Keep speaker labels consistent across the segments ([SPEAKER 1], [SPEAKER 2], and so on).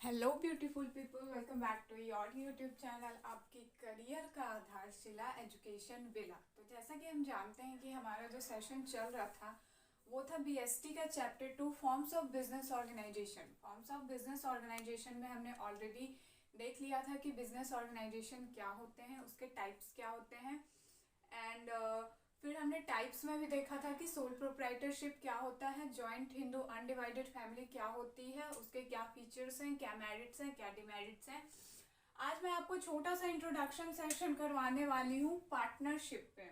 [SPEAKER 1] Hello beautiful people, welcome back to your YouTube channel आपकी career का आधारशिला education villa. तो जैसा कि हम जानते हैं कि हमारा जो सेशन चल रहा था वो था बीएसटी का chapter 2 forms of business organisation. Forms of business organisation में हमने ऑलरेडी देख लिया था कि बिजनेस ऑर्गेनाइजेशन क्या होते हैं, उसके टाइप्स क्या होते हैं एंड फिर हमने टाइप्स में भी देखा था कि सोल प्रोप्राइटरशिप क्या होता है, जॉइंट हिंदू अनडिवाइडेड फैमिली क्या होती है, उसके क्या फीचर्स हैं, क्या मेरिट्स हैं, क्या डिमेरिट्स हैं। आज मैं आपको छोटा सा इंट्रोडक्शन सेशन करवाने वाली हूँ पार्टनरशिप पे।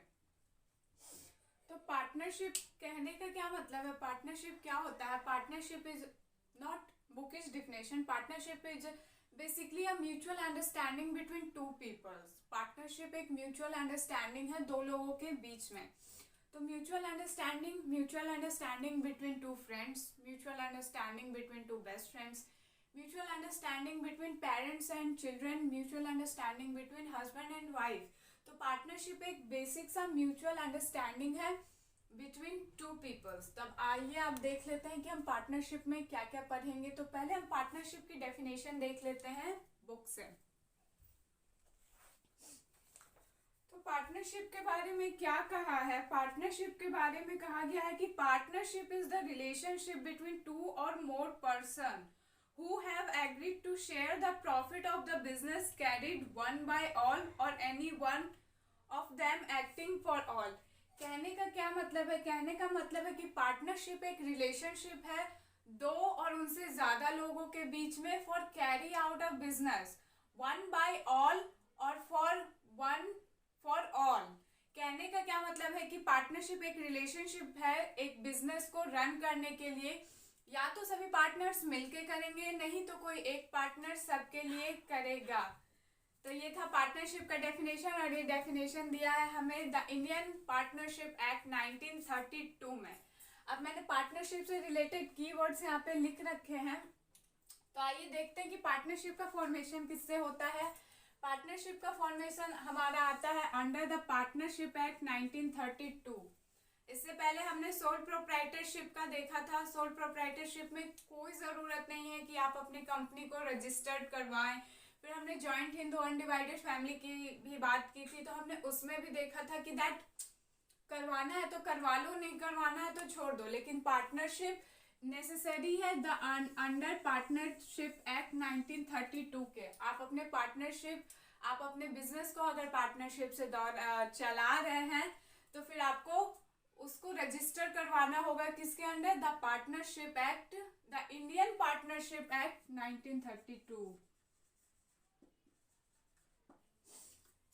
[SPEAKER 1] तो पार्टनरशिप कहने का क्या मतलब है, पार्टनरशिप क्या होता है? Partnership is not bookish definition. Partnership is basically a mutual understanding between two peoples. Partnership एक म्यूचुअल अंडरस्टैंडिंग है दो लोगों के बीच में। तो mutual understanding between two friends, mutual understanding between two best friends, mutual understanding between parents and children, mutual understanding between husband and wife. तो partnership एक बेसिक सा म्यूचुअल अंडरस्टैंडिंग है बिटवीन टू पीपल्स। तब आइए आप देख लेते हैं कि हम पार्टनरशिप में क्या क्या पढ़ेंगे। तो पहले हम पार्टनरशिप की डेफिनेशन देख लेते हैं बुक से। तो पार्टनरशिप के बारे में क्या कहा है? पार्टनरशिप के बारे में कहा गया है कि partnership is the relationship between two और more person who have agreed to share the profit of the business carried one by all or any one of them acting for all। कहने का क्या मतलब है? कहने का मतलब है कि पार्टनरशिप एक रिलेशनशिप है दो और उनसे ज्यादा लोगों के बीच में for carry out a business one by all और फॉर ऑल। कहने का क्या मतलब है कि पार्टनरशिप एक रिलेशनशिप है एक बिजनेस को रन करने के लिए, या तो सभी पार्टनर्स मिलके करेंगे, नहीं तो कोई एक पार्टनर सबके लिए करेगा। तो ये था पार्टनरशिप का डेफिनेशन और ये डेफिनेशन दिया है हमें द इंडियन पार्टनरशिप एक्ट 1932 में। अब मैंने पार्टनरशिप से रिलेटेड कीवर्ड्स यहाँ पे लिख रखे हैं। तो आइए देखते हैं कि पार्टनरशिप का फॉर्मेशन किससे होता है। पार्टनरशिप का फॉर्मेशन हमारा आता है अंडर द पार्टनरशिप एक्ट 1932। इससे पहले हमने सोल प्रोप्राइटरशिप का देखा था। सोल प्रोप्राइटरशिप में कोई ज़रूरत नहीं है कि आप अपनी कंपनी को रजिस्टर्ड करवाएं। फिर हमने जॉइंट हिंदू अनडिवाइडेड फैमिली की भी बात की थी, तो हमने उसमें भी देखा था कि दैट करवाना है तो करवा लो, नहीं करवाना है तो छोड़ दो, लेकिन पार्टनरशिप नेसेसरी है द अंडर पार्टनरशिप एक्ट 1932 के। आप अपने बिजनेस को अगर पार्टनरशिप से चला रहे हैं तो फिर आपको उसको रजिस्टर करवाना होगा किसके under? The partnership act, the Indian partnership act 1932।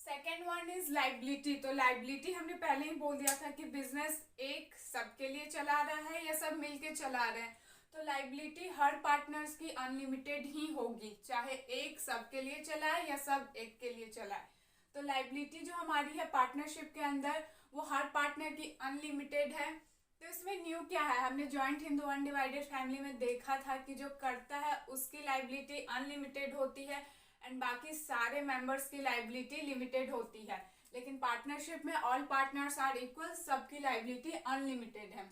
[SPEAKER 1] Second one is liability. तो लाइबिलिटी हमने पहले ही बोल दिया था कि बिजनेस एक सबके लिए चला रहा है या सब मिलके चला रहे हैं। तो लाइबिलिटी हर पार्टनर्स की अनलिमिटेड ही होगी, चाहे एक सबके लिए चलाए या सब एक के लिए चलाए। तो लाइबिलिटी जो हमारी है पार्टनरशिप के अंदर वो हर पार्टनर की अनलिमिटेड है। तो इसमें न्यू क्या है? हमने जॉइंट हिंदू अनडिवाइडेड फैमिली में देखा था कि जो करता है उसकी लाइबिलिटी अनलिमिटेड होती है एंड बाकी सारे मेंबर्स की लाइबिलिटी लिमिटेड होती है। लेकिन पार्टनरशिप में ऑल पार्टनर्स आर इक्वल, सबकी लाइबिलिटी अनलिमिटेड है।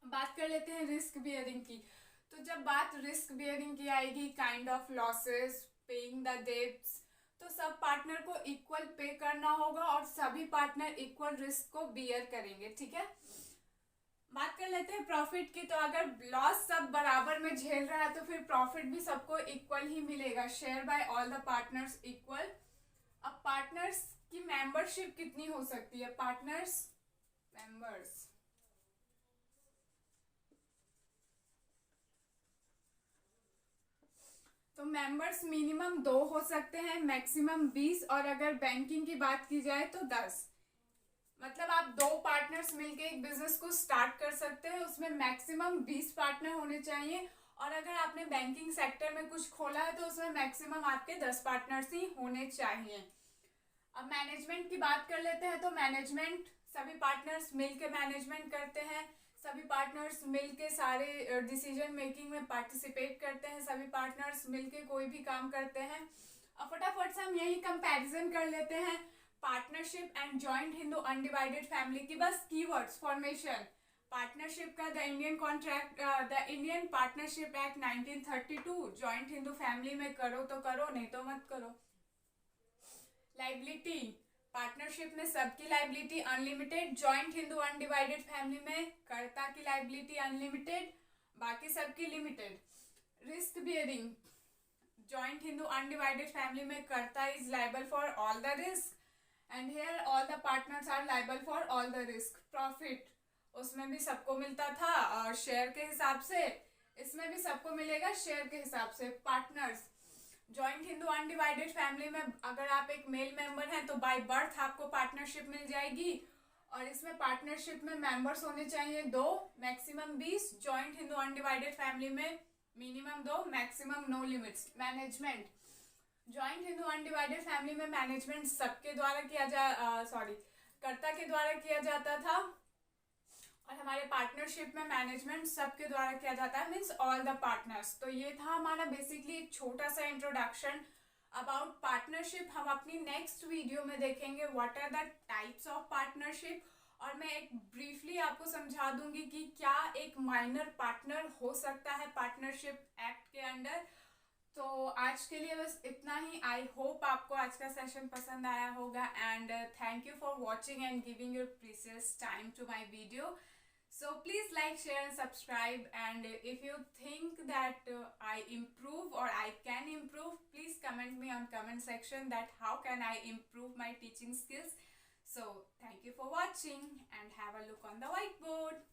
[SPEAKER 1] बात कर लेते हैं रिस्क बियरिंग की। तो जब बात रिस्क बियरिंग की आएगी, kind of losses, paying the debts, तो सब पार्टनर को इक्वल पे करना होगा और सभी पार्टनर इक्वल रिस्क को बियर करेंगे। ठीक है, बात कर लेते हैं प्रॉफिट की। तो अगर लॉस सब बराबर में झेल रहा है तो फिर प्रॉफिट भी सबको इक्वल ही मिलेगा। Share by all the partners equal. अब पार्टनर्स की मेंबरशिप कितनी हो सकती है? पार्टनर्स मेंबर्स, तो मेंबर्स मिनिमम 2 हो सकते हैं, मैक्सिमम 20, और अगर बैंकिंग की बात की जाए तो 10। मतलब आप दो पार्टनर्स मिलके एक बिजनेस को स्टार्ट कर सकते हैं, उसमें मैक्सिमम 20 पार्टनर होने चाहिए। और अगर आपने बैंकिंग सेक्टर में कुछ खोला है तो उसमें मैक्सिमम आपके 10 पार्टनर्स ही होने चाहिए। अब मैनेजमेंट की बात कर लेते हैं। तो मैनेजमेंट सभी पार्टनर्स मिलके मैनेजमेंट करते हैं, सभी पार्टनर्स मिलके सारे डिसीजन मेकिंग में पार्टिसिपेट करते हैं, सभी पार्टनर्स मिलके कोई भी काम करते हैं। अब फटाफट से हम यही कंपैरिजन कर लेते हैं partnership and joint Hindu undivided family की। बस कीवर्ड्स फॉर्मेशन, पार्टनरशिप का the Indian partnership act 1932 joint Hindu family में करो तो करो, नहीं तो मत करो। लाइबिलिटी, पार्टनरशिप में सबकी liability unlimited, joint Hindu undivided family में कर्ता की लाइबिलिटी अनलिमिटेड, बाकी सबकी limited. Risk bearing, joint Hindu undivided family में karta is liable for all the risk and here all the partners are liable for all the risk. Profit, उसमें भी सबको मिलता था शेयर के हिसाब से, इसमें भी सबको मिलेगा शेयर के हिसाब से। Partners, joint Hindu undivided family में अगर आप एक मेल मेंबर हैं तो बाय बर्थ आपको पार्टनरशिप मिल जाएगी, और इसमें पार्टनरशिप में मेंबर्स होने चाहिए 2, maximum 20। Joint Hindu undivided family में minimum 2, maximum no limits. Management, joint Hindu undivided family में मैनेजमेंट सबके द्वारा कर्ता के द्वारा किया जाता था, और हमारे पार्टनरशिप में मैनेजमेंट सबके द्वारा किया जाता है, मीन्स ऑल द पार्टनर्स। तो ये था हमारा बेसिकली एक छोटा सा इंट्रोडक्शन अबाउट पार्टनरशिप। हम अपनी नेक्स्ट वीडियो में देखेंगे what are the types of partnership, और मैं एक ब्रीफली आपको समझा दूंगी कि क्या एक माइनर पार्टनर हो सकता है पार्टनरशिप एक्ट के अंडर। तो आज के लिए बस इतना ही। आई होप आपको आज का सेशन पसंद आया होगा, and thank you for watching and giving your precious time to my video. So please like, share and subscribe, and if you think that I improve or I can improve, please comment me on comment section that how can I improve my teaching skills. So thank you for watching and have a look on the whiteboard.